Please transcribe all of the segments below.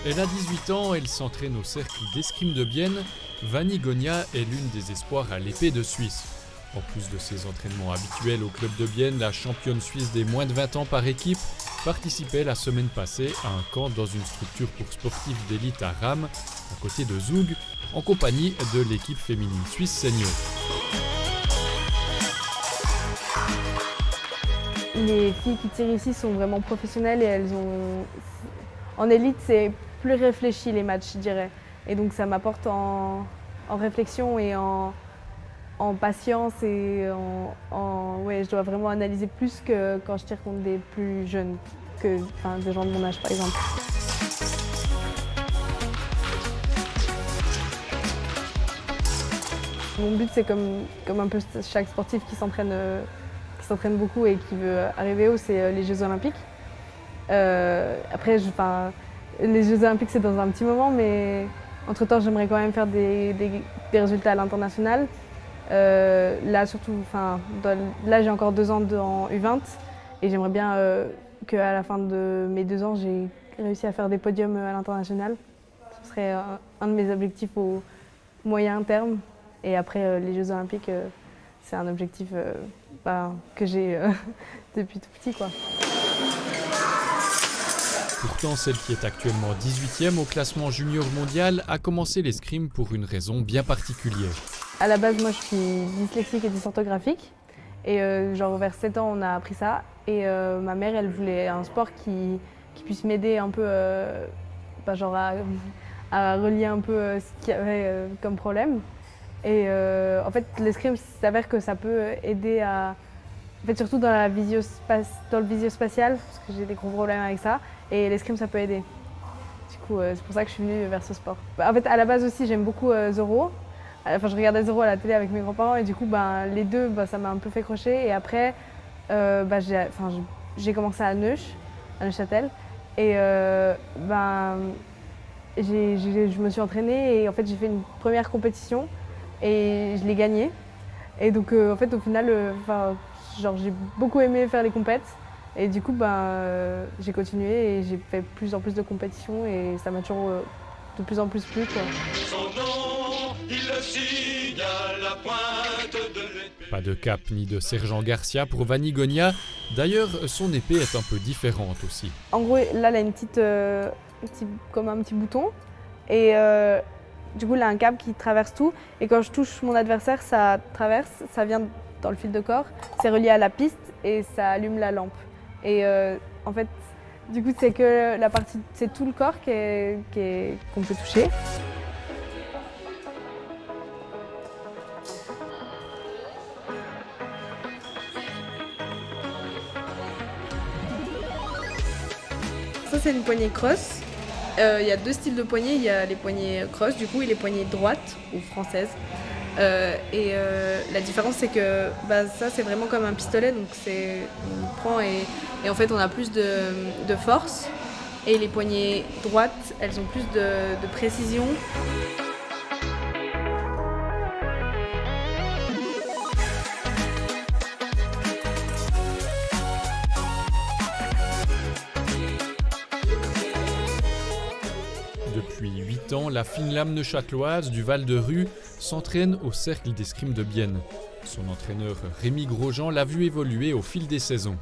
Elle a 18 ans, elle s'entraîne au cercle d'escrime de Bienne. Vanni Gonia est l'une des espoirs à l'épée de Suisse. En plus de ses entraînements habituels au club de Bienne, la championne suisse des moins de 20 ans par équipe participait la semaine passée à un camp dans une structure pour sportifs d'élite à Rame, à côté de Zoug, en compagnie de l'équipe féminine suisse senior. Les filles qui tirent ici sont vraiment professionnelles et elles ont... En élite, c'est plus réfléchi les matchs, je dirais. Et donc ça m'apporte en réflexion et en patience et ouais, je dois vraiment analyser plus que quand je tire contre des plus jeunes, des gens de mon âge par exemple. Mon but c'est comme un peu chaque sportif qui s'entraîne beaucoup et qui veut arriver haut, c'est les Jeux Olympiques. Après, les Jeux Olympiques c'est dans un petit moment, mais entre-temps j'aimerais quand même faire des résultats à l'international. Là surtout, là j'ai encore 2 ans en U20 et j'aimerais bien qu'à la fin de mes 2 ans j'ai réussi à faire des podiums à l'international. Ce serait un de mes objectifs au moyen terme. Et après les Jeux Olympiques, c'est un objectif que j'ai depuis tout petit, quoi. Pourtant, celle qui est actuellement 18e au classement junior mondial a commencé l'escrime pour une raison bien particulière. À la base, moi je suis dyslexique et dysorthographique. Et vers 7 ans, on a appris ça. Et ma mère, elle voulait un sport qui puisse m'aider un peu à relier un peu ce qu'il y avait comme problème. Et en fait, l'escrime s'avère que ça peut aider à... En fait, surtout dans le visio-spatial, parce que j'ai des gros problèmes avec ça. Et l'escrime, ça peut aider. Du coup, c'est pour ça que je suis venue vers ce sport. En fait, à la base aussi, j'aime beaucoup Zorro. Je regardais Zorro à la télé avec mes grands-parents et du coup, les deux, ça m'a un peu fait crocher. Et après, j'ai commencé à Neuchâtel. Et je me suis entraînée et en fait, j'ai fait une première compétition et je l'ai gagnée. Et donc, en fait, au final, j'ai beaucoup aimé faire les compètes. Et du coup, j'ai continué et j'ai fait plus en plus de compétitions et ça m'a toujours de plus en plus plu, quoi. Pas de cape ni de sergent Garcia pour Vanni Gonia. D'ailleurs, son épée est un peu différente aussi. En gros, là, elle a une petite, comme un petit bouton. Et du coup, elle a un câble qui traverse tout. Et quand je touche mon adversaire, ça traverse, ça vient dans le fil de corps. C'est relié à la piste et ça allume la lampe. Et en fait, du coup, c'est que c'est tout le corps qu'on peut toucher. Ça, c'est une poignée cross. Il y a 2 styles de poignées. Il y a les poignées cross, du coup, et les poignées droites ou françaises. La différence, c'est que ça, c'est vraiment comme un pistolet. Donc, on prend et en fait, on a plus de force. Et les poignées droites, elles ont plus de précision. Depuis 8 ans, la fine lame neuchâteloise du Val de Rue s'entraîne au cercle d'escrime de Bienne. Son entraîneur Rémi Grosjean l'a vu évoluer au fil des saisons.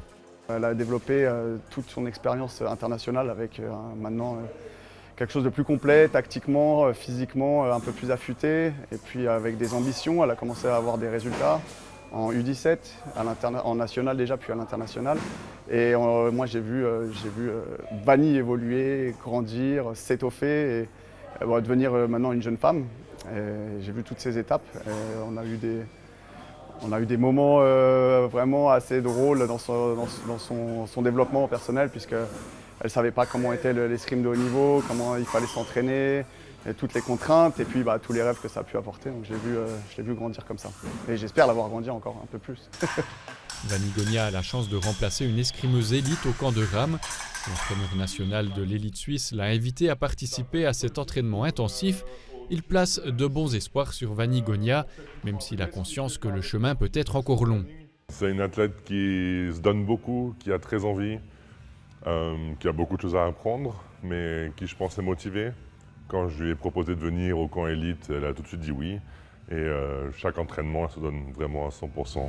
Elle a développé toute son expérience internationale avec maintenant quelque chose de plus complet, tactiquement, physiquement, un peu plus affûté. Et puis avec des ambitions, elle a commencé à avoir des résultats en U17, en national déjà, puis à l'international. Et moi j'ai vu Vanni évoluer, grandir, s'étoffer et devenir maintenant une jeune femme. J'ai vu toutes ces étapes. On a eu des moments vraiment assez drôles dans son développement personnel, puisqu'elle ne savait pas comment était l'escrime de haut niveau, comment il fallait s'entraîner, et toutes les contraintes et puis tous les rêves que ça a pu apporter. Donc je l'ai vu grandir comme ça. Et j'espère l'avoir grandi encore un peu plus. Vanni Gonia a la chance de remplacer une escrimeuse élite au camp de Rame. L'entraîneur national de l'élite suisse l'a invité à participer à cet entraînement intensif. Il place de bons espoirs sur Vanni Gonia, même s'il a conscience que le chemin peut être encore long. C'est une athlète qui se donne beaucoup, qui a très envie. qui a beaucoup de choses à apprendre, mais qui je pense est motivée. Quand je lui ai proposé de venir au camp élite, elle a tout de suite dit oui. Et chaque entraînement, elle se donne vraiment à 100%.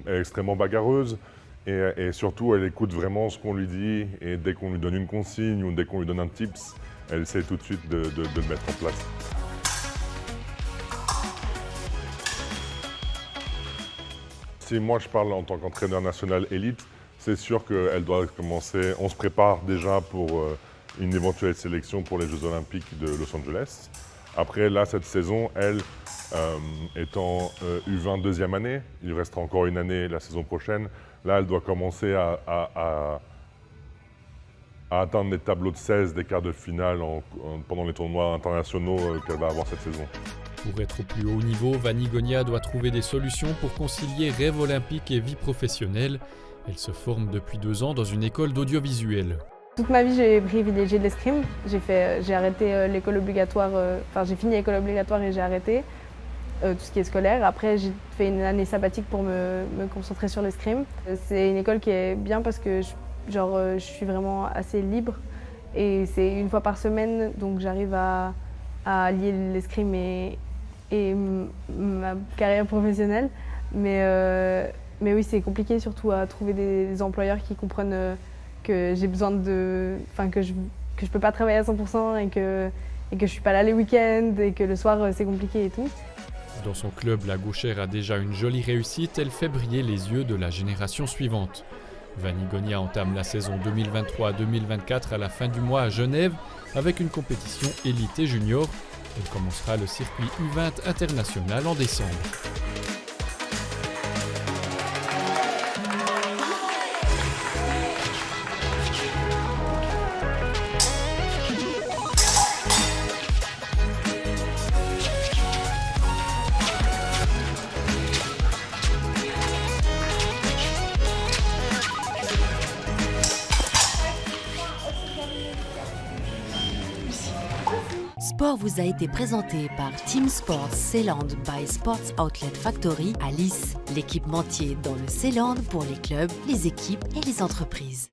Elle est extrêmement bagarreuse et surtout, elle écoute vraiment ce qu'on lui dit. Et dès qu'on lui donne une consigne ou dès qu'on lui donne un tips, elle essaie tout de suite de le mettre en place. Si moi je parle en tant qu'entraîneur national élite, c'est sûr qu'elle doit commencer. On se prépare déjà pour une éventuelle sélection pour les Jeux Olympiques de Los Angeles. Après, là, cette saison, elle, étant U20 deuxième année, il restera encore une année la saison prochaine. Là, elle doit commencer à atteindre les tableaux de 16 des quarts de finale pendant les tournois internationaux qu'elle va avoir cette saison. Pour être au plus haut niveau, Vani Gonia doit trouver des solutions pour concilier rêve olympique et vie professionnelle. Elle se forme depuis 2 ans dans une école d'audiovisuel. Toute ma vie, j'ai privilégié l'escrime. J'ai arrêté l'école obligatoire, j'ai fini l'école obligatoire et j'ai arrêté tout ce qui est scolaire. Après, j'ai fait une année sabbatique pour me concentrer sur l'escrime. C'est une école qui est bien parce que je suis vraiment assez libre et c'est une fois par semaine, donc j'arrive à lier l'escrime et ma carrière professionnelle. Mais oui, c'est compliqué surtout à trouver des employeurs qui comprennent que j'ai besoin que je peux pas travailler à 100% et que je suis pas là les week-ends et que le soir c'est compliqué et tout. Dans son club, la gauchère a déjà une jolie réussite, elle fait briller les yeux de la génération suivante. Vani Gonia entame la saison 2023-2024 à la fin du mois à Genève avec une compétition élite et junior. Elle commencera le circuit U20 international en décembre. Sport vous a été présenté par Team Sports Seeland by Sports Outlet Factory à Lisse, l'équipementier dans le Seeland pour les clubs, les équipes et les entreprises.